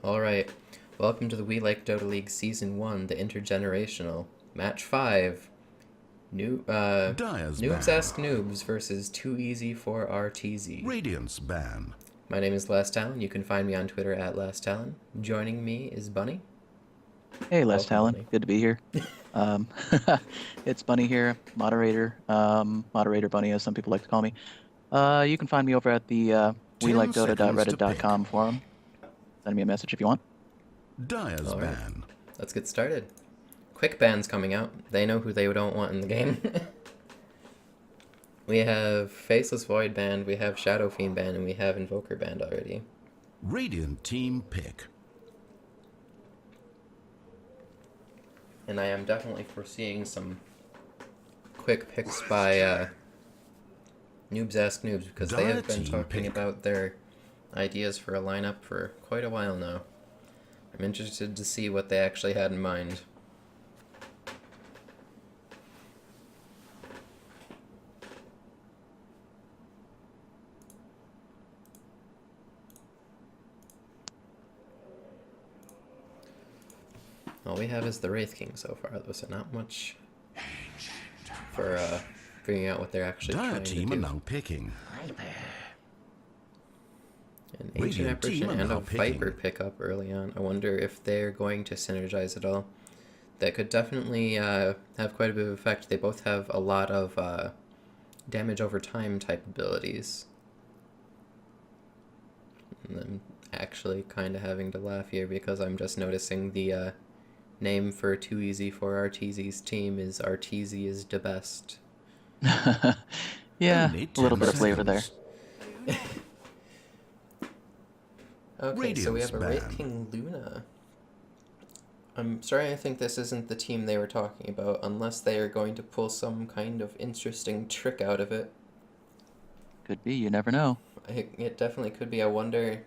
Alright, welcome to the WeLikeDota League Season 1, the Intergenerational. Match 5. Noobs Ask Noobs versus Too Easy for RTZ. Radiance ban. My name is Les Talon. You can find me on Twitter at Les Talon. Joining me is Bunny. Hey, Les Welcome, Talon. Bunny. Good to be here. It's Bunny here, moderator. Moderator Bunny, as some people like to call me. You can find me over at the WeLikeDota.reddit.com forum. Send me a message if you want. Dire's All right. ban. Let's get started. Quick ban's coming out. They know who they don't want in the game. We have Faceless Void banned, we have Shadow Fiend banned, and we have Invoker banned already. Radiant team pick. And I am definitely foreseeing some quick picks by Noobs Ask Noobs, because they have been talking about their ideas for a lineup for quite a while now. I'm interested to see what they actually had in mind. All we have is the Wraith King so far, though, so not much for figuring out what they're actually trying to do. Now picking. An Ancient Apparition and a Viper pickup early on. I wonder if they're going to synergize at all. That could definitely have quite a bit of effect. They both have a lot of damage over time type abilities. And I'm actually kind of having to laugh here because I'm just noticing the name for Too Easy for RTZ's team is RTZ is the best. Yeah, a little bit of flavor there. Okay, so we have a Wraith King Luna. I'm starting to think this isn't the team they were talking about, unless they are going to pull some kind of interesting trick out of it. Could be, you never know. It definitely could be. I wonder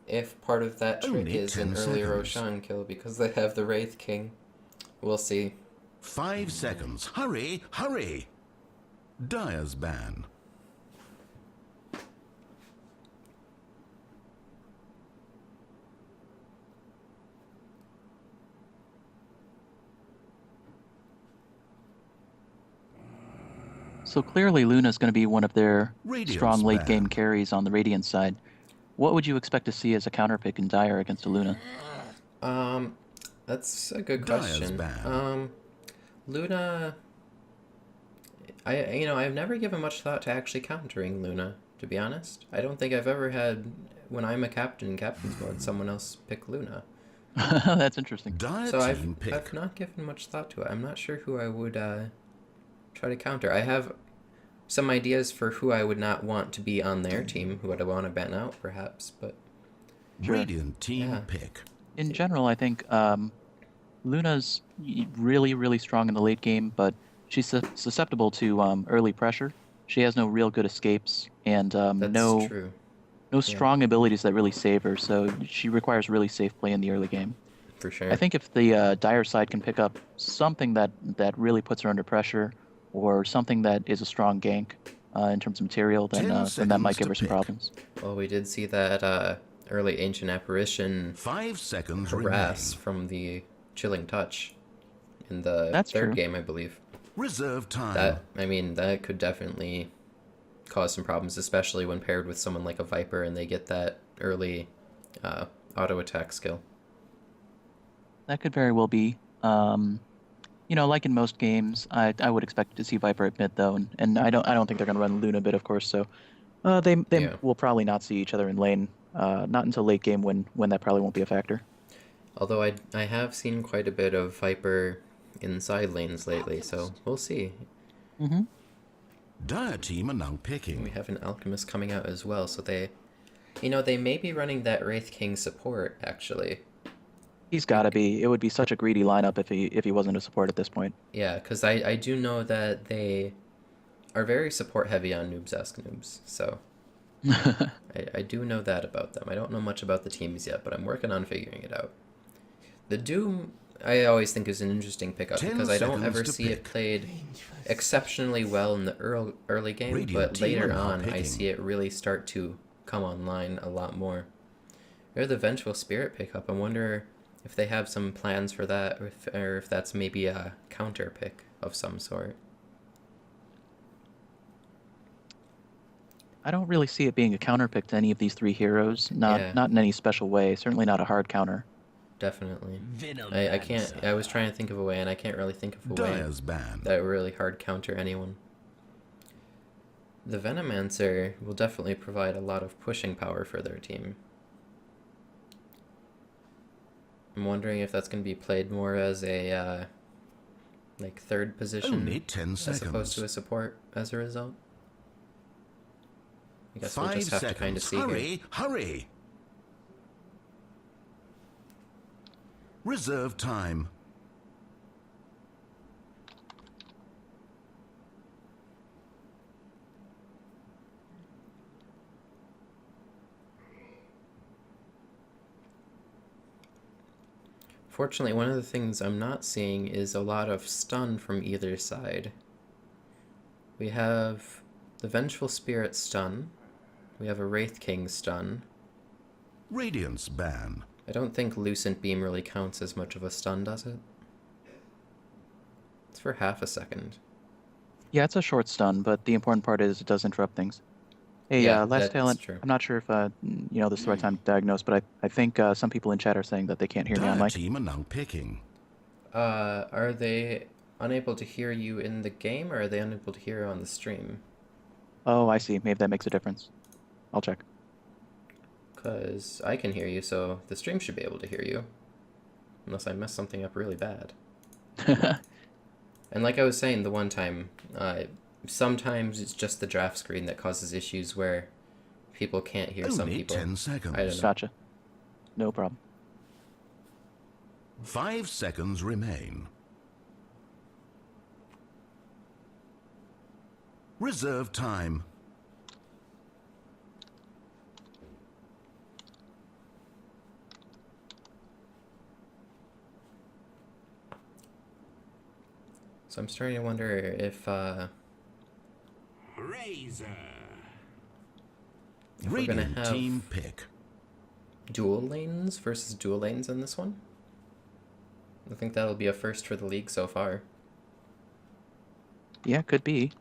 if part of that trick is an early Roshan kill, because they have the Wraith King. We'll see. 5 seconds. Hurry, hurry! Dire's ban. So clearly Luna's going to be one of their strong late ban. game carries on the Radiant side. What would you expect to see as a counter pick in Dire against a Luna? That's a good question. Luna, I've never given much thought to actually countering Luna, to be honest. I don't think I've ever had, when I'm a captain in captain's mode, someone else pick Luna. That's interesting. So I've not given much thought to it. I'm not sure who I would try to counter. I have some ideas for who I would not want to be on their team, who I'd want to ban out, perhaps, but... Sure. Radiant team pick. In general, I think Luna's really, really strong in the late game, but she's susceptible to early pressure. She has no real good escapes, and no strong abilities that really save her, so she requires really safe play in the early game. For sure. I think if the Dire side can pick up something that really puts her under pressure, or something that is a strong gank in terms of material, then that might give her some problems. Well, we did see that early Ancient Apparition 5 seconds harass from the Chilling Touch in the third game, I believe. Reserve time. That could definitely cause some problems, especially when paired with someone like a Viper and they get that early auto attack skill. That could very well be. Like in most games, I would expect to see Viper at mid though, and I don't think they're going to run Luna bit, of course. So they will probably not see each other in lane, not until late game when that probably won't be a factor. Although I have seen quite a bit of Viper in side lanes lately, so we'll see. Dire team are now picking. We have an Alchemist coming out as well, so they may be running that Wraith King support actually. He's got to be. It would be such a greedy lineup if he wasn't a support at this point. Yeah, because I do know that they are very support heavy on Noobs Ask Noobs, so I do know that about them. I don't know much about the teams yet, but I'm working on figuring it out. The Doom, I always think is an interesting pickup because I don't ever see it played exceptionally well in the early game, but later on I see it really start to come online a lot more. Or the Vengeful Spirit pickup. I wonder if they have some plans for that, or if that's maybe a counter pick of some sort. I don't really see it being a counter pick to any of these 3 heroes. Not Yeah. not in any special way. Certainly not a hard counter. Definitely. I can't. I was trying to think of a way, and I can't really think of a way Dire's ban. that would really hard counter anyone. The Venomancer will definitely provide a lot of pushing power for their team. I'm wondering if that's going to be played more as a like third position Only 10 as opposed seconds. to a support as a result. I guess 5 we'll just have to kind of seconds. see here. Hurry, hurry. Reserve time. Fortunately, one of the things I'm not seeing is a lot of stun from either side. We have the Vengeful Spirit stun. We have a Wraith King stun. Radiance ban. I don't think Lucent Beam really counts as much of a stun, does it? It's for half a second. Yeah, it's a short stun, but the important part is it does interrupt things. Hey, Yeah, Last that's Talent, true. I'm not sure if this is the right time to diagnose, but I think some people in chat are saying that they can't hear me on Dire mic. team are now picking. Are they unable to hear you in the game, or are they unable to hear you on the stream? Oh, I see. Maybe that makes a difference. I'll check. Because I can hear you, so the stream should be able to hear you. Unless I mess something up really bad. And like I was saying the one time, sometimes it's just the draft screen that causes issues where people can't hear some Only people. 10 seconds. I don't know. Gotcha. No problem. 5 seconds remain. Reserve time. So I'm starting to wonder if Razor. we're gonna Radiant have team pick. dual lanes versus dual lanes in this one. I think that'll be a first for the league so far. Yeah, could be.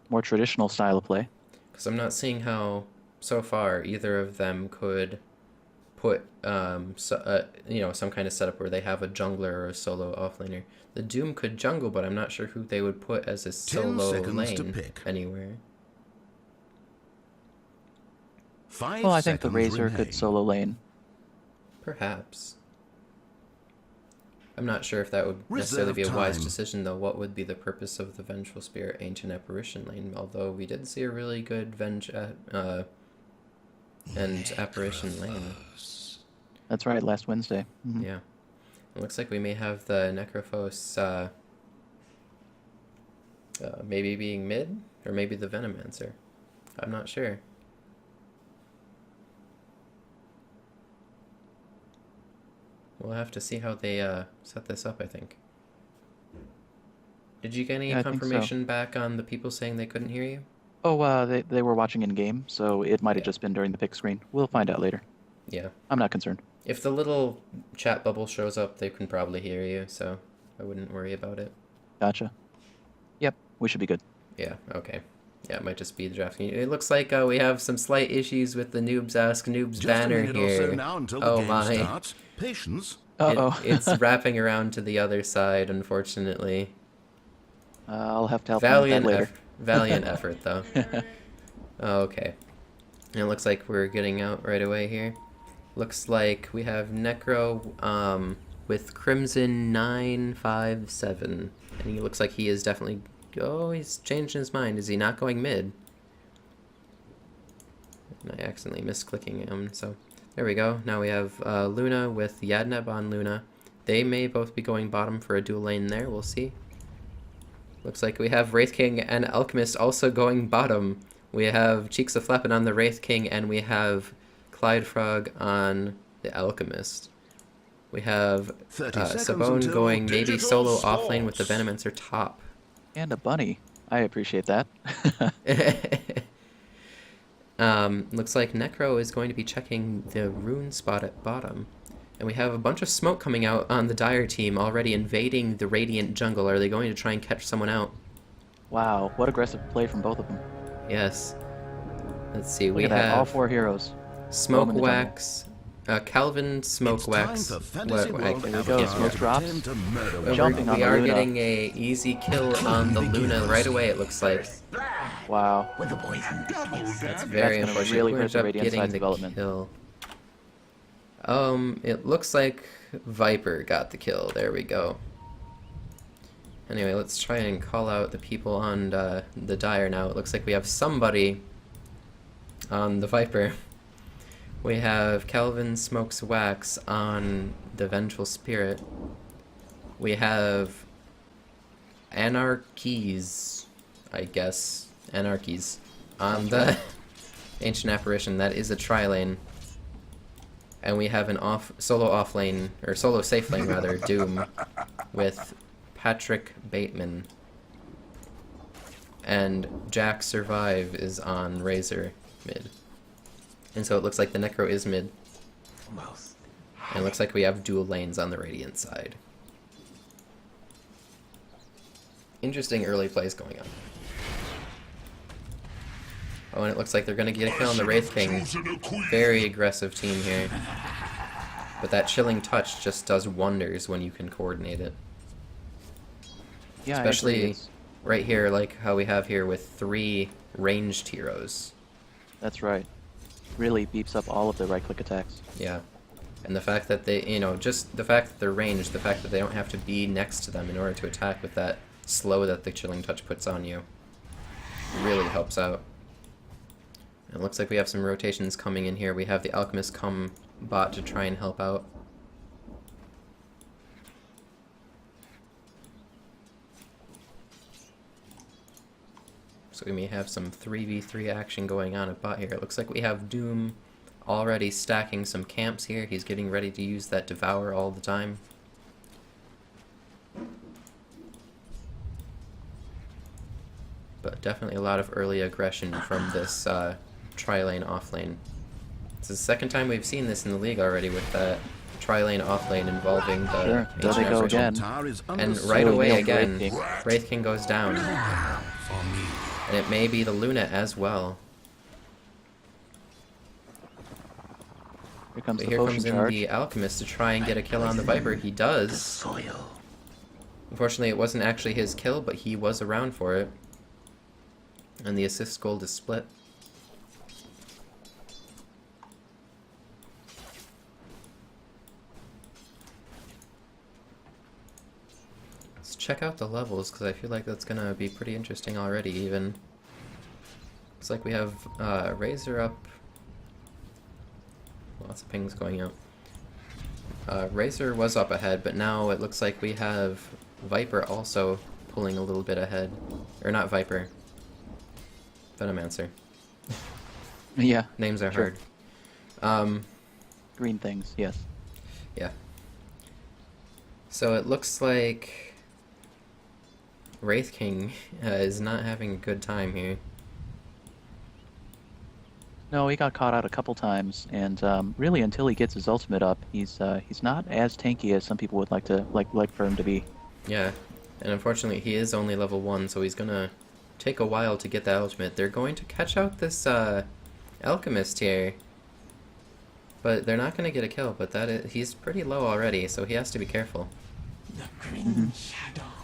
More traditional style of play. Because I'm not seeing how, so far, either of them could put some kind of setup where they have a jungler or a solo offlaner. The Doom could jungle, but I'm not sure who they would put as a 10 solo seconds to lane pick. anywhere. 5 Well, I think the seconds Razor remain. could solo lane. Perhaps. I'm not sure if that would necessarily Reserve be a wise time. decision, though. What would be the purpose of the Vengeful Spirit Ancient Apparition lane? Although we did see a really good and Apparition lane. That's right, last Wednesday. Mhm. Yeah. It looks like we may have the Necrophos maybe being mid, or maybe the Venomancer. I'm not sure. We'll have to see how they set this up, I think. Did you get any Yeah, I think so. confirmation back on the people saying they couldn't hear you? Oh, they were watching in game, so it might have Yeah. just been during the pick screen. We'll find out later. Yeah. I'm not concerned. If the little chat bubble shows up, they can probably hear you, so I wouldn't worry about it. Gotcha. Yep, we should be good. Yeah, okay. Yeah, it might just be the draft. It looks like we have some slight issues with the Noobs Ask Noobs Just banner a minute here. or so now until the Oh game my. starts. Patience. Uh-oh. It's wrapping around to the other side, unfortunately. I'll have to help you with that later. Valiant effort, though. Okay. And it looks like we're getting out right away here. Looks like we have Necro with Crimson 957. And he looks like he is definitely... Oh, he's changed his mind. Is he not going mid? And I accidentally misclicking him, so... There we go. Now we have Luna with Yadneb on Luna. They may both be going bottom for a dual lane there. We'll see. Looks like we have Wraith King and Alchemist also going bottom. We have Cheeks of Flappin on the Wraith King, and we have Clyde Frog on the Alchemist. We have 30 seconds Sabone until going maybe digital solo offlane with the sports. Venomancer top. And a bunny. I appreciate that. Looks like Necro is going to be checking the rune spot at bottom. And we have a bunch of smoke coming out on the Dire team already invading the Radiant jungle. Are they going to try and catch someone out? Wow, what aggressive play from both of them. Yes. Let's see, Look we at that, all have 4 heroes. Smoke roaming the Wax, Calvin Smoke It's Wax. time for Fantasy World There we Avatar go, smoke to drops. pretend to murder We one Jumping on we the are Luna. getting a easy kill on the Luna right away, it looks like. Wow. That's very gonna unfortunate. really Who hurt ended the up Radiant getting side's the development. kill? It looks like Viper got the kill. There we go. Anyway, let's try and call out the people on the Dire now. It looks like we have somebody on the Viper. We have Calvin Smokes Wax on the Vengeful Spirit. We have Anarchies, I guess. Anarchies on the Ancient Apparition. That is a tri-lane. And we have an solo off lane, or solo safe lane rather, Doom, with Patrick Bateman. And Jack Survive is on Razor mid. And so it looks like the Necro is mid. And it looks like we have dual lanes on the Radiant side. Interesting early plays going on. Oh, and it looks like they're going to get a kill on the Wraith King. Very aggressive team here. But that Chilling Touch just does wonders when you can coordinate it. Yeah, Especially right here, like how we have here with 3 ranged heroes. that's right. Really beeps up all of their right-click attacks. Yeah. And the fact that they, you know, just the fact that they're ranged, the fact that they don't have to be next to them in order to attack with that slow that the Chilling Touch puts on you, really helps out. It looks like we have some rotations coming in here. We have the Alchemist come bot to try and help out. So we may have some 3v3 action going on at bot here. It looks like we have Doom already stacking some camps here. He's getting ready to use that Devour all the time. But definitely a lot of early aggression from this tri-lane off-lane. It's the second time we've seen this in the league already with that tri-lane off-lane involving the Sure. There Ancient they go Apparition. again. Avatar is under And siege. right away nailed again, Wraith King. Wraith King goes down. For me. And it may be the Luna as well. Here comes But the here potion comes in charge. the Alchemist to try and get a kill on the Viper. He does. Unfortunately, it wasn't actually his kill, but he was around for it. And the assist gold is split. Let's check out the levels, because I feel like that's going to be pretty interesting already, even. Looks like we have Razor up. Lots of pings going out. Razor was up ahead, but now it looks like we have Viper also pulling a little bit ahead. Or not Viper. Venomancer. Yeah, Names are Sure. hard. green things, yes. Yeah. So it looks like Wraith King is not having a good time here. No, he got caught out a couple times, and really until he gets his ultimate up, he's not as tanky as some people would like for him to be. Yeah. And unfortunately he is only level 1, so he's gonna take a while to get that ultimate. They're going to catch out this Alchemist here. But they're not gonna get a kill, but he's pretty low already, so he has to be careful.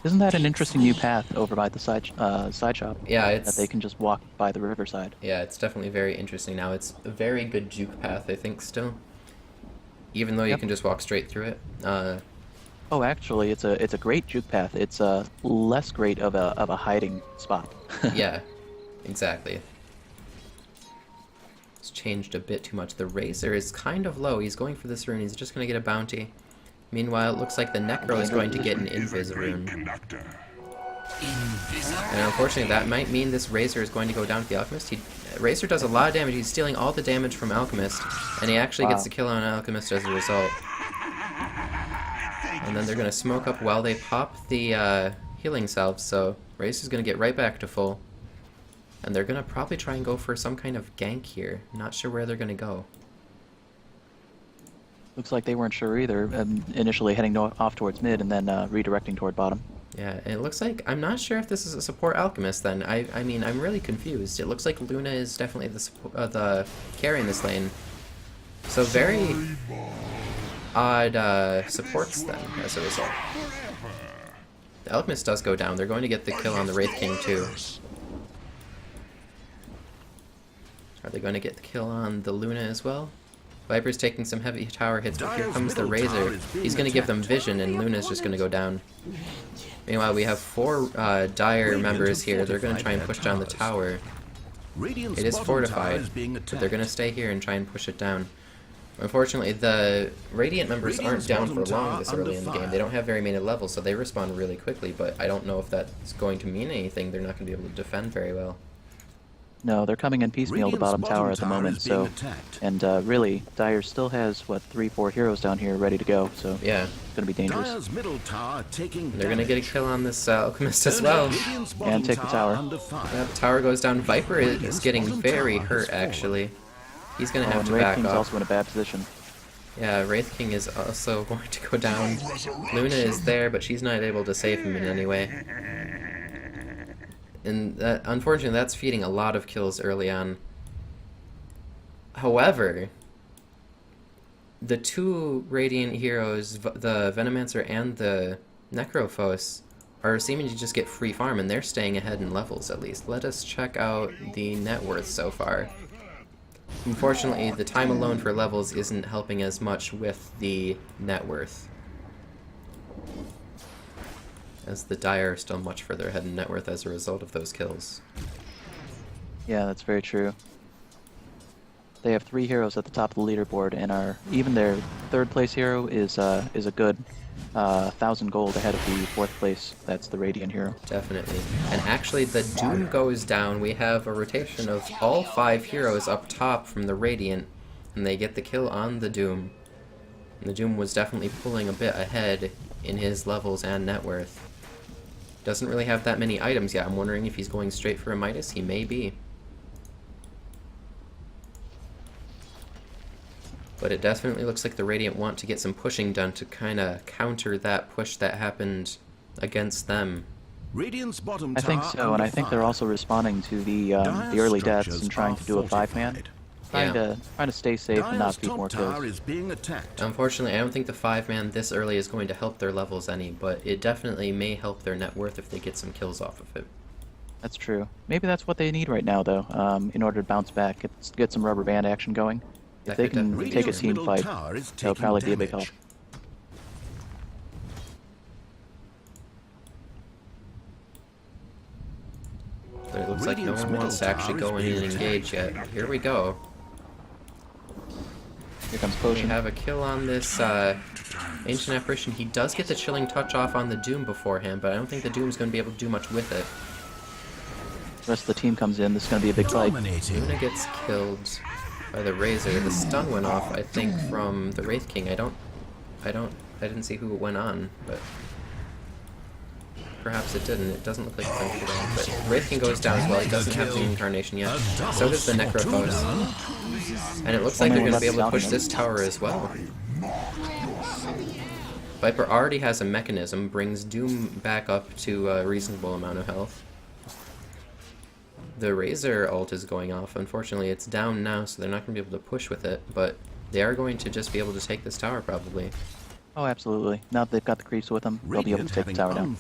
Isn't that an interesting new path over by the side shop? Yeah, That it's they can just walk by the riverside. yeah, it's definitely very interesting now. It's a very good juke path, I think, still. Even though you Yep. can just walk straight through it. Oh, actually, it's a great juke path. It's less great of a hiding spot. Yeah, exactly. It's changed a bit too much. The Razor is kind of low. He's going for this rune. He's just going to get a bounty. Meanwhile, it looks like the Necro is going to get an Invis rune. And unfortunately, that might mean this Razor is going to go down to the Alchemist. Razor does a lot of damage. He's stealing all the damage from Alchemist, and he actually gets the kill on Alchemist as a result. And then they're going to smoke up while they pop the healing salve, so Razor's going to get right back to full. And they're gonna probably try and go for some kind of gank here. Not sure where they're gonna go. Looks like they weren't sure either, initially heading off towards mid and then redirecting toward bottom. Yeah, and it looks like, I'm not sure if this is a support alchemist then. I mean, I'm really confused. It looks like Luna is definitely the carry in this lane. So very odd supports then, as a result. The alchemist does go down. They're going to get the kill on the Wraith King too. Are they going to get the kill on the Luna as well? Viper's taking some heavy tower hits, but here comes the Razor. He's going to give them vision, and Luna's just going to go down. Meanwhile, we have 4 Dire members here. They're going to try and push down the tower. It is fortified, but they're going to stay here and try and push it down. Unfortunately, the Radiant members aren't down for long this early in the game. They don't have very many levels, so they respawn really quickly, but I don't know if that's going to mean anything. They're not going to be able to defend very well. No, they're coming in piecemeal to bottom tower at the moment, so... And really, Dire still has, what, 3-4 heroes down here ready to go, so... Yeah. It's gonna be dangerous. They're gonna get a kill on this Alchemist as well. And take the tower. That tower goes down. Viper is getting very hurt, actually. He's gonna have to Wraith back King's off. also in a bad position. Yeah, Wraith King is also going to go down. Luna is there, but she's not able to save him in any way. And unfortunately, that's feeding a lot of kills early on. However, the 2 Radiant heroes, the Venomancer and the Necrophos, are seeming to just get free farm, and they're staying ahead in levels at least. Let us check out the net worth so far. Unfortunately, the time alone for levels isn't helping as much with the net worth, as the Dire are still much further ahead in net worth as a result of those kills. Yeah, that's very true. They have 3 heroes at the top of the leaderboard, and even their 3rd place hero is a good 1,000 gold ahead of the 4th place. That's the Radiant hero. Definitely. And actually, the Doom goes down. We have a rotation of all 5 heroes up top from the Radiant, and they get the kill on the Doom. And the Doom was definitely pulling a bit ahead in his levels and net worth. Doesn't really have that many items yet. I'm wondering if he's going straight for a Midas. He may be. But it definitely looks like the Radiant want to get some pushing done to kind of counter that push that happened against them. I think so, and I think they're also responding to the early deaths and trying to do a 5-man. Trying to stay safe and not feed more kills. Unfortunately, I don't think the 5-man this early is going to help their levels any, but it definitely may help their net worth if they get some kills off of it. That's true. Maybe that's what they need right now, though, in order to bounce back, get some rubber band action going. If they can take a team fight, that'll probably be a big help. But it looks like no one wants to actually go in and engage yet. Here we go. Here comes Potion. We have a kill on this Ancient Apparition. He does get the Chilling Touch off on the Doom beforehand, but I don't think the Doom's going to be able to do much with it. The rest of the team comes in. This is going to be a big fight. Luna gets killed by the Razor. The stun went off, I think, from the Wraith King. I didn't see who it went on, but perhaps it didn't. It doesn't look like it's been killed, but Wraith King goes down as well. He doesn't have the Incarnation yet. So does the Necrophos. And it looks like they're going to be able to push this tower as well. Viper already has a mechanism, brings Doom back up to a reasonable amount of health. The Razor ult is going off. Unfortunately, it's down now, so they're not going to be able to push with it, but they are going to just be able to take this tower, probably. Oh, absolutely. Now that they've got the creeps with them, they'll be able to take the tower down.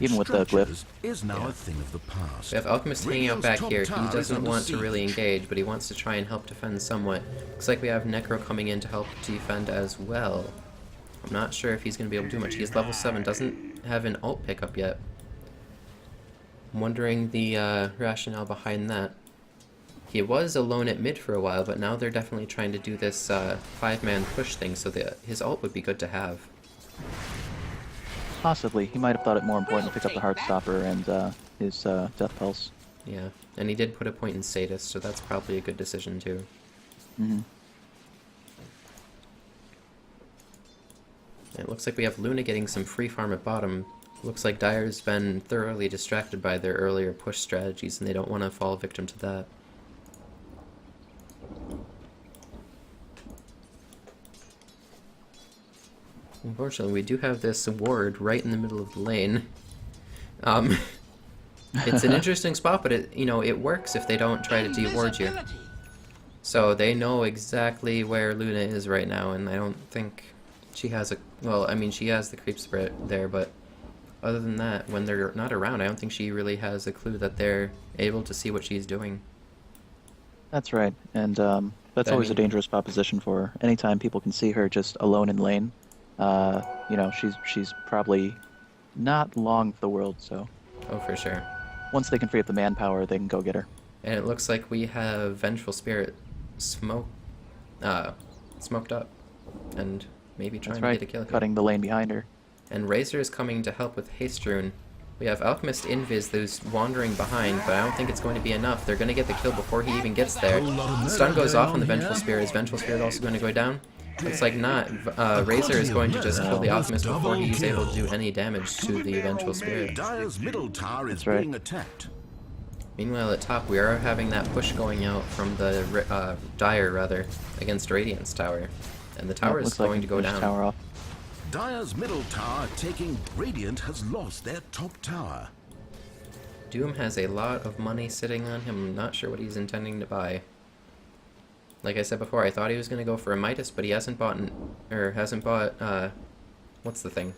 Even with the glyph. Is now a thing of the past. We have Alchemist hanging out back here. He doesn't want to really engage, but he wants to try and help defend somewhat. Looks like we have Necro coming in to help defend as well. I'm not sure if he's going to be able to do much. He's level 7, doesn't have an ult pickup yet. I'm wondering the rationale behind that. He was alone at mid for a while, but now they're definitely trying to do this 5-man push thing, so his ult would be good to have. Possibly. He might have thought it more important to pick up the Heartstopper and his Death Pulse. Yeah, and he did put a point in Status, so that's probably a good decision too. Mm-hmm. It looks like we have Luna getting some free farm at bottom. Looks like Dire's been thoroughly distracted by their earlier push strategies, and they don't want to fall victim to that. Unfortunately, we do have this ward right in the middle of the lane. It's an interesting spot, but it works if they don't try to de-ward you. So they know exactly where Luna is right now, and I don't think she has she has the creep spirit there, but other than that, when they're not around, I don't think she really has a clue that they're able to see what she's doing. That's right, and that's always a dangerous proposition for her. Anytime people can see her just alone in lane, she's probably not long for the world, so... Oh, for sure. Once they can free up the manpower, they can go get her. And it looks like we have Vengeful Spirit smoked up, and maybe trying to get a kill here. Cutting the lane behind her. And Razor is coming to help with Haste Rune. We have Alchemist Invis who's wandering behind, but I don't think it's going to be enough. They're going to get the kill before he even gets there. Stun goes off on the Vengeful Spirit. Is Vengeful Spirit also going to go down? Looks like not. Razor is going to just kill the Alchemist before he's able to do any damage to the Vengeful Spirit. Dire's middle tower is being attacked. Meanwhile, at top, we are having that push going out from the Dire, against Radiant's tower. And the tower is going to go down. Tower off. Dire's middle tower taking. Radiant has lost their top tower. Doom has a lot of money sitting on him. I'm not sure what he's intending to buy. Like I said before, I thought he was going to go for a Midas, but he hasn't bought, what's the thing?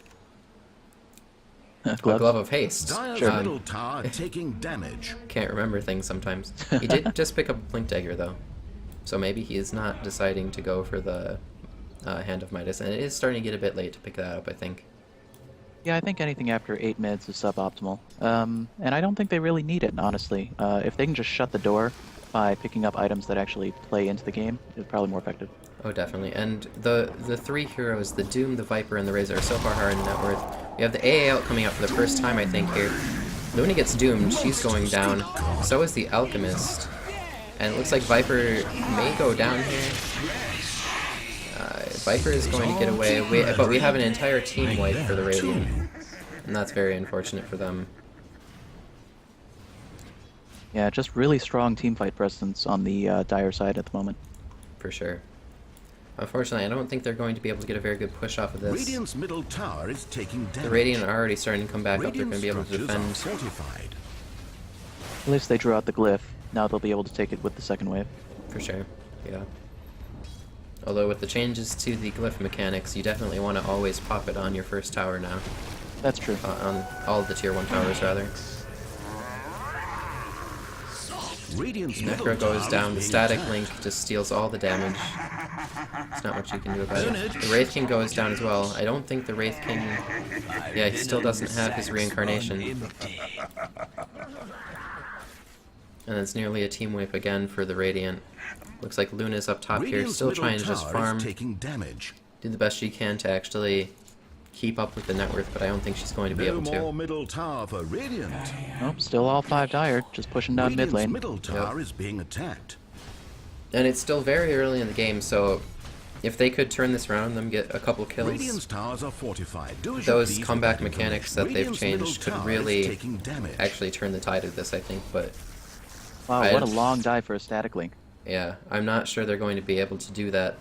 A Glove of Haste. Dire's middle tower taking damage. Can't remember things sometimes. He did just pick up a Blink Dagger, though. So maybe he is not deciding to go for the Hand of Midas, and it is starting to get a bit late to pick that up, I think. Yeah, I think anything after 8 mids is suboptimal. And I don't think they really need it, honestly. If they can just shut the door by picking up items that actually play into the game, it's probably more effective. Oh, definitely. And the three heroes, the Doom, the Viper, and the Razor, are so far higher in net worth. We have the AA out coming out for the first time, I think, here. Luna gets doomed. She's going down. So is the Alchemist. And it looks like Viper may go down here. Viper is going to get away, but we have an entire team wipe for the Radiant. And that's very unfortunate for them. Yeah, just really strong teamfight presence on the Dire side at the moment. For sure. Unfortunately, I don't think they're going to be able to get a very good push off of this. Radiant's middle tower is taking damage. The Radiant are already starting to come back up. They're going to be able to defend. At least they drew out the glyph. Now they'll be able to take it with the second wave. For sure, yeah. Although with the changes to the glyph mechanics, you definitely want to always pop it on your first tower now. That's true. On all of the tier 1 towers, rather. Necro goes down, the static link just steals all the damage. There's not much you can do about it. The Wraith King goes down as well. I don't think the Wraith King... Yeah, he still doesn't have his reincarnation. And it's nearly a team wipe again for the Radiant. Looks like Luna's up top here, still trying to just farm. Do the best she can to actually keep up with the net worth, but I don't think she's going to be able to. More middle tower for Radiant. Nope, still all 5 Dire, just pushing down mid lane. Middle tower is being attacked. And it's still very early in the game, so if they could turn this around and them get a couple kills, Radiant's towers are fortified. Those comeback mechanics that they've changed could really actually turn the tide of this, I think, but... Wow, what a long dive for a static link. Yeah, I'm not sure they're going to be able to do that.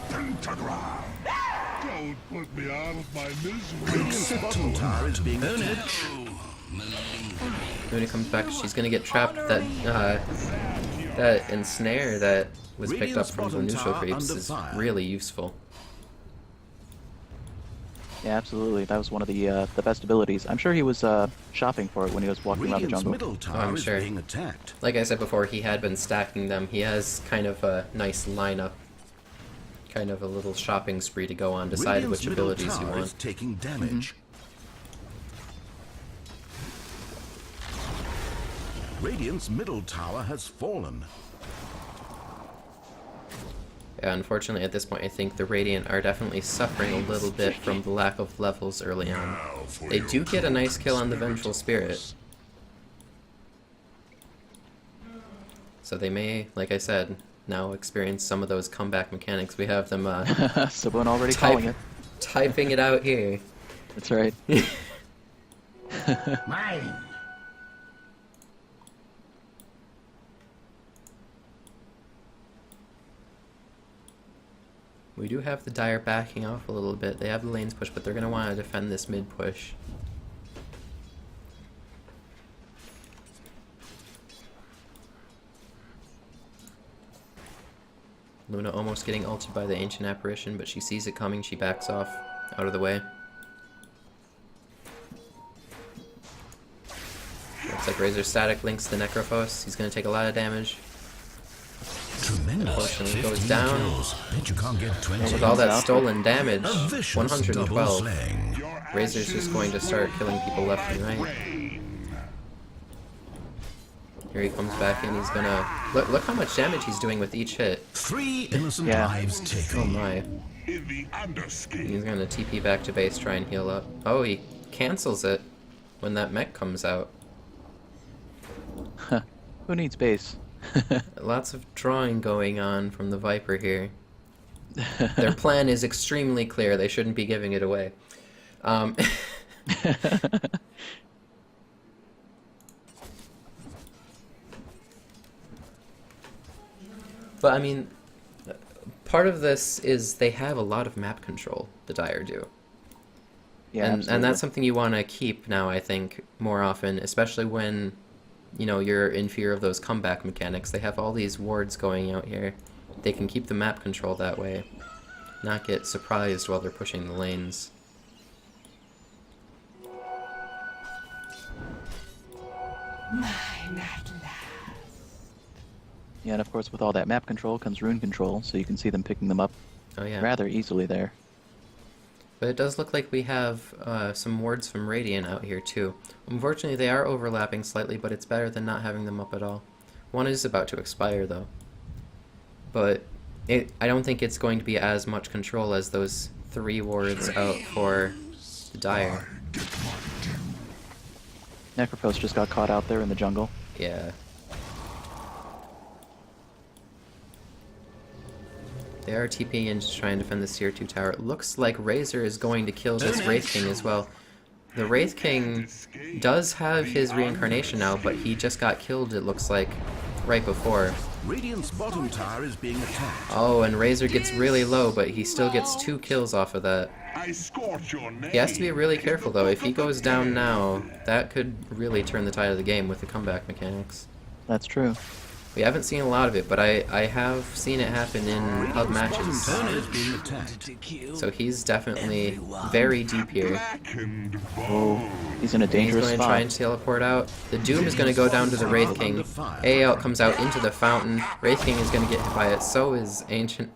Don't put me out of my misery. Radiant's bottom tower is being attacked. Luna comes back, she's gonna get trapped. That ensnare that was picked up from the neutral creeps is really useful. Yeah, absolutely. That was one of the best abilities. I'm sure he was shopping for it when he was walking around the jungle. I'm sure. Like I said before, he had been stacking them. He has kind of a nice lineup, kind of a little shopping spree to go on, decide which abilities you want. Taking damage. Radiant's middle tower has fallen. Yeah, unfortunately, at this point, I think the Radiant are definitely suffering a little bit from the lack of levels early on. They do get a nice kill on the Vengeful Spirit. So they may, like I said, now experience some of those comeback mechanics. We have them Someone already calling it. Typing it out here. That's right. Mine. We do have the Dire backing off a little bit. They have the lanes push, but they're going to want to defend this mid push. Luna almost getting ulted by the Ancient Apparition, but she sees it coming, she backs off, out of the way. Looks like Razor static links the Necrophos. He's going to take a lot of damage. Tremendous. Unfortunately, goes down. Kills. Bet you can't get 20. And with all that stolen damage, A vicious double 112. slaying. Razor's just going to start killing people left and right. Here he comes back in, he's gonna... Look how much damage he's doing with each hit. 3 innocent Yeah. lives Oh taken. my. In the underskin. He's gonna TP back to base, try and heal up. Oh, he cancels it when that mech comes out. Who needs base? Lots of drawing going on from the Viper here. Their plan is extremely clear, they shouldn't be giving it away. But I mean, part of this is they have a lot of map control, the Dire do. Yeah, and absolutely. that's something you want to keep now, I think, more often, especially when, you know, you're in fear of those comeback mechanics. They have all these wards going out here. They can keep the map control that way, not get surprised while they're pushing the lanes. Yeah, and of course with all that map control comes rune control, so you can see them picking them up Oh yeah. rather easily there. But it does look like we have some wards from Radiant out here too. Unfortunately, they are overlapping slightly, but it's better than not having them up at all. One is about to expire though. But I don't think it's going to be as much control as those 3 wards out for the Dire. Necrophos just got caught out there in the jungle. Yeah. They are TPing in to try and defend this tier 2 tower. It looks like Razor is going to kill this Wraith King as well. The Wraith King does have his reincarnation now, but he just got killed, it looks like, right before. Radiant's bottom tower is being attacked. Oh, and Razor gets really low, but he still gets 2 kills off of that. I scorch your name. He has to be really careful though. If he goes down now, that could really turn the tide of the game with the comeback mechanics. That's true. We haven't seen a lot of it, but I have seen it happen in pub matches. Bottom tower is being attacked. So he's definitely very deep here. Blackened Oh, bone. he's in a He's dangerous going to try and spot. teleport out. The Doom is going to go down to the Wraith King. A out comes out into the fountain. Wraith King is going to get hit by it. So is not Ancient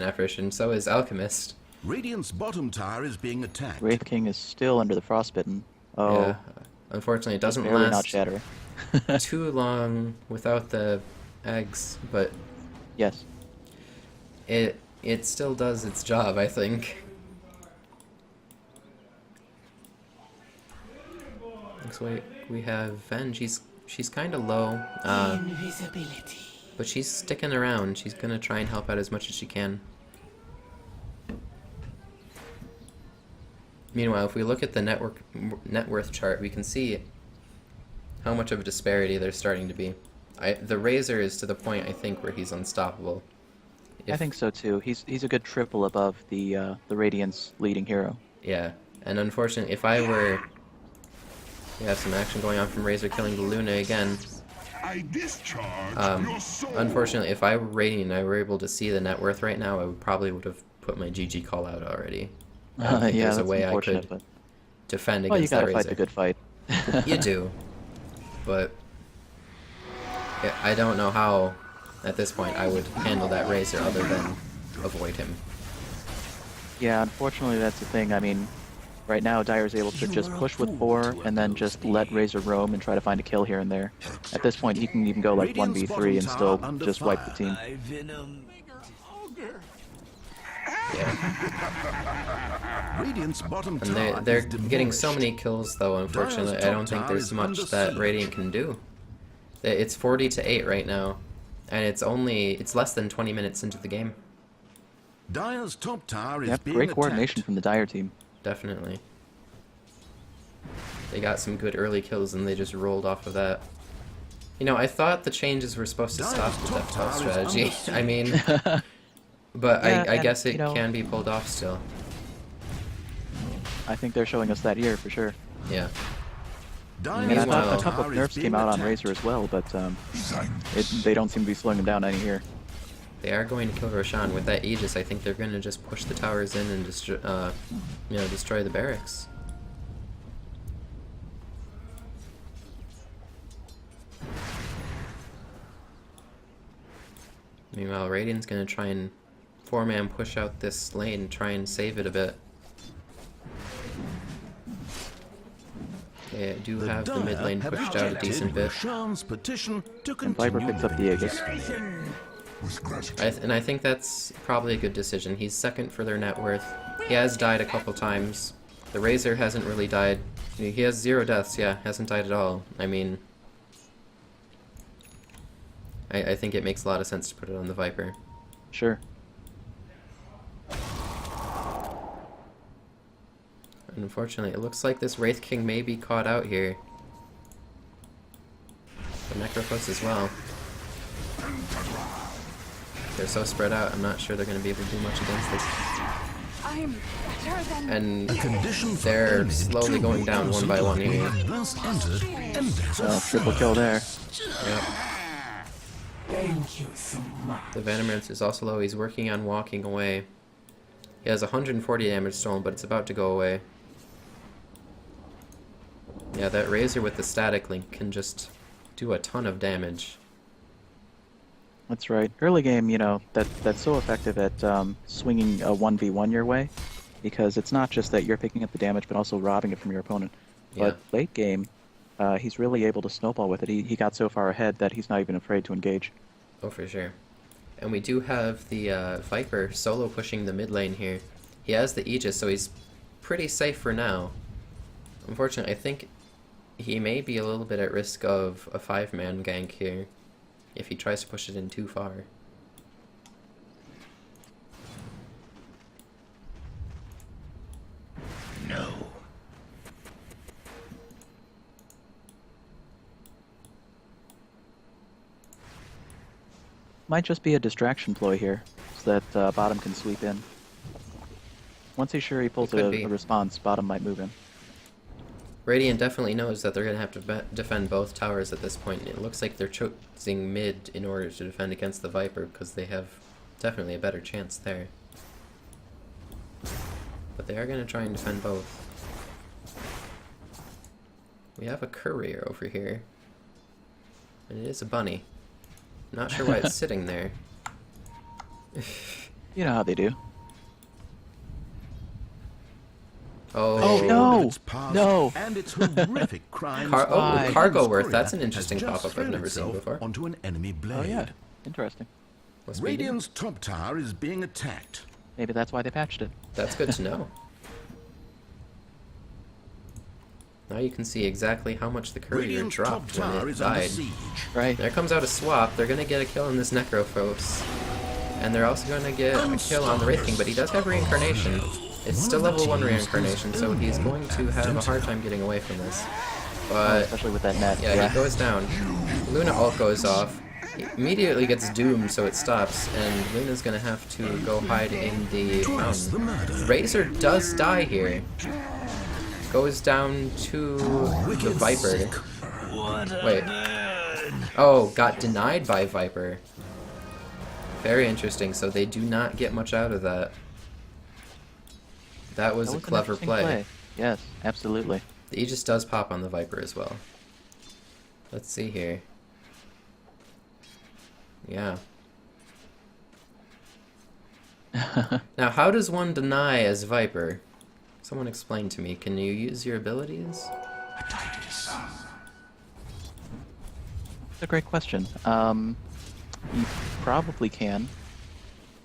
Apparition. So is Alchemist. Radiant's bottom tower is being attacked. Wraith King is still under the frostbitten. Oh, Yeah. Unfortunately, it doesn't barely not last shatter. too long without the eggs, but Yes. it still does its job, I think. Looks like we have Ven. She's kind of low, but she's sticking around. She's gonna try and help out as much as she can. Meanwhile, if we look at the net worth chart, we can see how much of a disparity there's starting to be. The Razor is to the point, I think, where he's unstoppable. I think so too. He's a good triple above the Radiant's leading hero. Yeah, and unfortunately, if I were... We have some action going on from Razor killing the Luna again. I discharge your soul. Unfortunately, if I were Radiant and I were able to see the net worth right now, I would have put my GG call out already. I don't think Yeah, there's a that's way I unfortunate, could but defend well, you against that gotta fight Razor. the good fight. You do, but yeah, I don't know how, at this point, I would handle that Razor other than avoid him. Yeah, unfortunately that's the thing. I mean, right now Dire's able to just push with 4 and then just let Razor roam and try to find a kill here and there. At this point, he can even go like Radiant's 1v3 and bottom still tower under just wipe the fire. team. Yeah, Radiant's bottom and tower they're is getting so demolished. many kills though. Unfortunately, Dire's I top don't think tower there's is much under that siege. Radiant can do. It's 40 to 8 right now, and it's less than 20 minutes into the game. Dire's top tower is Yep, being great coordination attacked. from the Dire team. Definitely. They got some good early kills and they just rolled off of that. You know, I thought the changes were supposed to stop the death tower strategy. I mean, but Yeah, I and, guess it you know, can be pulled off still. I think they're showing us that here for sure. Yeah. And I thought Meanwhile- a couple of nerfs came out on Razor as well, but they don't seem to be slowing them down any here. They are going to kill Roshan with that Aegis. I think they're going to just push the towers in and destroy the barracks. Meanwhile, Radiant's going to try and 4-man push out this lane and try and save it a bit. They do have the mid lane pushed out a decent bit. Roshan's petition to And Viper continue picks up the Aegis. And I think that's probably a good decision. He's second for their net worth. He has died a couple times. The Razor hasn't really died. He has 0 deaths, yeah, hasn't died at all. I mean, I think it makes a lot of sense to put it on the Viper. Sure. And unfortunately, it looks like this Wraith King may be caught out here. The Necrophos as well. They're so spread out, I'm not sure they're going to be able to do much against this. I'm better than And condition for they're enemy slowly going down one by one here. Thus entered, and there's a Triple kill there. Yep. The Venomancer is also low. He's working on walking away. He has 140 damage stolen, but it's about to go away. Yeah, that Razor with the static link can just do a ton of damage. That's right. Early game, you know, that's so effective at swinging a 1v1 your way, because it's not just that you're picking up the damage, but also robbing it from your opponent. Yeah. But late game, he's really able to snowball with it. He got so far ahead that he's not even afraid to engage. Oh, for sure. And we do have the Viper solo pushing the mid lane here. He has the Aegis, so he's pretty safe for now. Unfortunately, I think he may be a little bit at risk of a 5-man gank here if he tries to push it in too far. no. Might just be a distraction ploy here, so that bottom can sweep in. Once he's sure he pulls It could be. a response, bottom might move in. Radiant definitely knows that they're going to have to defend both towers at this point. It looks like they're choosing mid in order to defend against the Viper because they have definitely a better chance there. But they are going to try and defend both. We have a courier over here. And it is a bunny. Not sure why it's sitting there. You know how they do. Oh, no! Its past No! And its horrific crimes. Why? Cargo worth. That's an Has interesting just pop-up I've thrown never seen itself before. Onto an enemy blade. Oh yeah, interesting. Must be new. Radiant's top tower is being attacked. Maybe that's why they patched it. That's good to know. Now you can see exactly how much the courier Radiant's top dropped when tower it is under died. siege. Right. There comes out a swap. They're going to get a kill on this Necrophos. And they're also going to get a kill on the Wraith King, but he does have reincarnation. It's still level 1 reincarnation, so he's going to have a hard time getting away from this. But Especially with that net. yeah, he goes down. Luna ult goes off. He immediately gets doomed, so it stops, and Luna's going to have to go hide in the fountain. Razor does die here. Goes down to the Viper. Wait. Oh, got denied by Viper. Very interesting, so they do not get much out of that. That was a an clever interesting play. Yes, absolutely. The Aegis does pop on the Viper as well. Let's see here. Yeah. Now, how does one deny as Viper? Someone explain to me. Can you use your abilities? That's a great question. You probably can.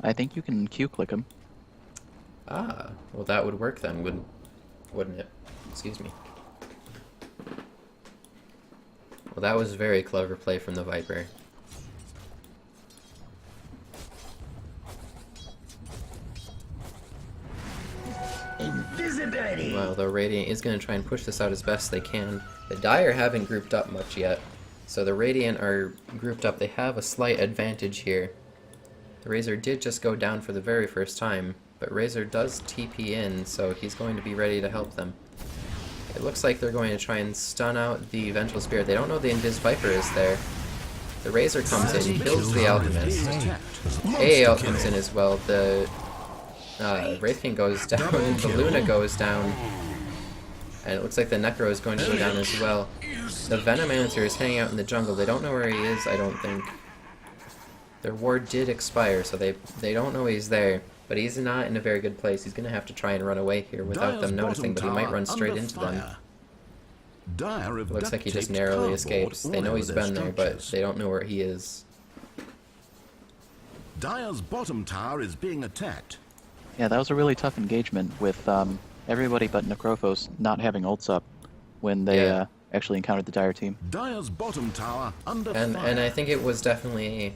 I think you can Q-click him. Ah, well that would work then, wouldn't it? Excuse me. Well, that was a very clever play from the Viper. Well, the Radiant is going to try and push this out as best they can. The Dire haven't grouped up much yet, so the Radiant are grouped up. They have a slight advantage here. The Razor did just go down for the very first time, but Razor does TP in, so he's going to be ready to help them. It looks like they're going to try and stun out the Vengeful Spirit. They don't know the Invis Viper is there. The Razor comes in, kills the Alchemist. AAL comes in as well. The Wraith King goes down, the Luna goes down, and it looks like the Necro is going to go down as well. The Venomancer is hanging out in the jungle. They don't know where he is, I don't think. Their ward did expire, so they don't know he's there. But he's not in a very good place. He's going to have to try and run away here without them noticing, but he might run straight into them. Looks like he just narrowly escapes. They know he's been there, but they don't know where he is. Dire's bottom tower is being attacked. Yeah, that was a really tough engagement with everybody but Necrophos not having ults up when they actually encountered the Dire team. Dire's bottom tower under and fire. I think it was definitely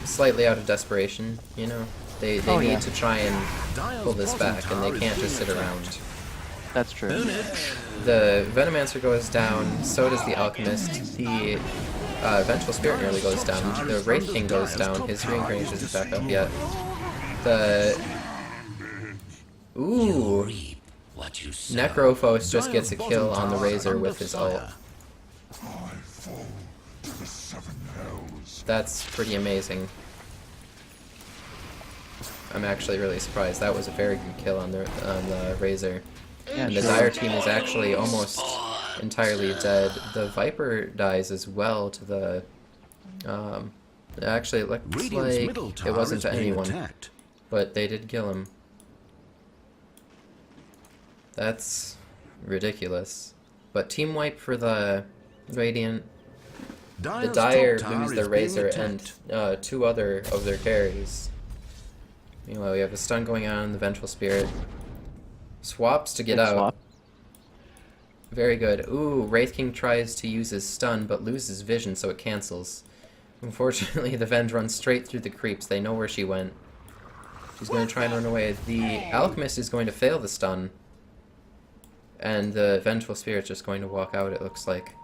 slightly out of desperation, you know? They need to try and pull this back, and they can't just sit around. That's true. The Venomancer goes down, so does the Alchemist. The Vengeful Spirit nearly goes down. The Wraith King goes down. His reincarnation isn't back up yet. Ooh! Necrophos just gets a kill on the Razor with his ult. That's pretty amazing. I'm actually really surprised. That was a very good kill on the Razor. And the Dire team is actually almost entirely dead. The Viper dies as well to the... actually, it looks like it wasn't to anyone. But they did kill him. That's ridiculous. But team wipe for the Radiant. The Dire lose their Razor and 2 other of their carries. Meanwhile, we have a stun going on, the Vengeful Spirit. Swaps to get out. Swap. Very good. Ooh, Wraith King tries to use his stun, but loses vision, so it cancels. Unfortunately, the Venge runs straight through the creeps. They know where she went. She's going to try and run away. The Alchemist is going to fail the stun. And the Vengeful Spirit's just going to walk out, it looks like.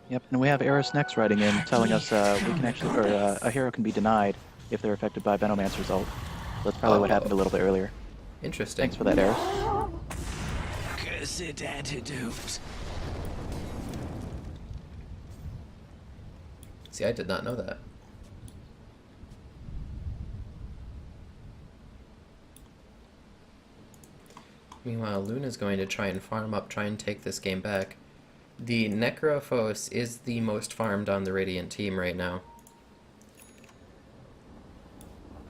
Yep, and we have Eris next writing in, telling us we can actually, or a hero can be denied if they're affected by Venomancer's ult. That's probably what happened a little bit earlier. Interesting. Thanks for that, Eris. Cursed antidote. See, I did not know that. Meanwhile, Luna's going to try and farm up, try and take this game back. The Necrophos is the most farmed on the Radiant team right now.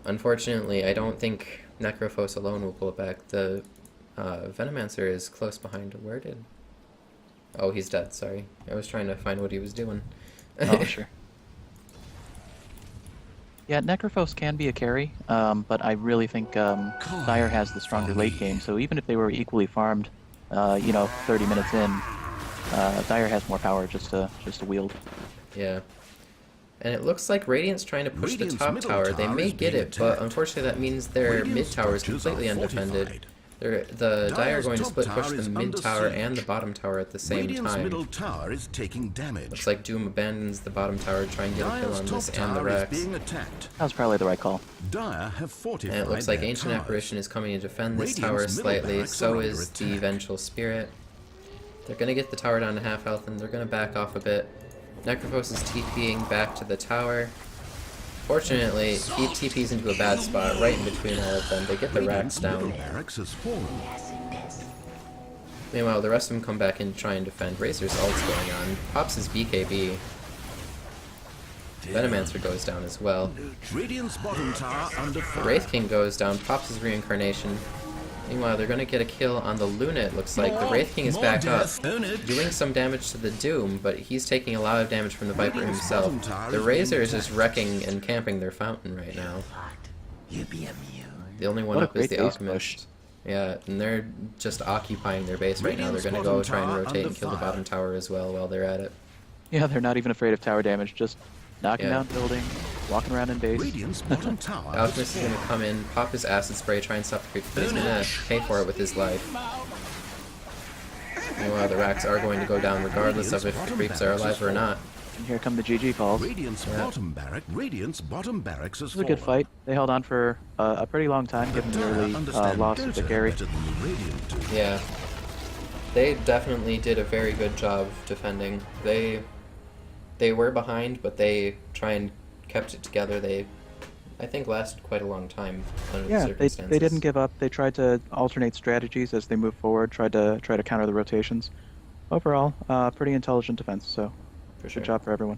Unfortunately, I don't think Necrophos alone will pull it back. The Venomancer is close behind. Where did... Oh, he's dead, sorry. I was trying to find what he was doing. Oh, sure. Yeah, Necrophos can be a carry, but I really think Dire has the stronger late game, so even if they were equally farmed, 30 minutes in, Dire has more power just to wield. Yeah. And it looks like Radiant's trying to push the top tower. They may get it, but unfortunately that means their mid tower is completely undefended. The Dire are going to split push the mid tower and the bottom tower at the same time. Middle tower is taking damage. Looks like Doom abandons the bottom tower to try and get a kill on this and the Rex. That was probably the right call. Dire have fortified And it looks like their Ancient towers. Apparition is coming to defend this Radiant's tower middle slightly, barracks so are is under the attack. Vengeful Spirit. They're going to get the tower down to half health and they're going to back off a bit. Necrophos is TPing back to the tower. Fortunately, he TPs into a bad spot right in between all of them. They get the racks Radiant's middle down. barracks has fallen. Meanwhile, the rest of them come back and try and defend. Razor's ult's going on. Pops his BKB. Venomancer goes down as well. Radiant's bottom tower under The fire. Wraith King goes down, pops his reincarnation. Meanwhile, they're going to get a kill on the Luna, it looks like. The Wraith King is back up, doing some damage to the Doom, but he's taking a lot of damage from the Viper himself. The Razor is just wrecking and camping their fountain right now. The only one What a up is great the base Alchemist. Yeah, and they're just occupying their base right now. They're going to go try and rotate and kill the bottom tower as well while they're at it. Yeah, they're not even afraid of tower damage, just knocking Yeah. down buildings, walking around in base. Radiant's bottom tower. Alchemist is gonna come in, pop his acid spray, try and stop the creep, but he's gonna pay for it with his life. Meanwhile, the racks are going to go down regardless of if the creeps are alive or not. And here come the GG calls. Radiant's bottom barrack. Radiant's bottom barracks has This was a good fallen. fight. They held on for a pretty long time, given the early Understand loss of the Dota carry. better than the Radiant do. Yeah. They definitely did a very good job defending. They were behind, but they kept it together. They, I think, lasted quite a long time under the Yeah, circumstances. they didn't give up. They tried to alternate strategies as they moved forward, tried to counter the rotations. Overall, pretty intelligent defense, so For sure. good job for everyone.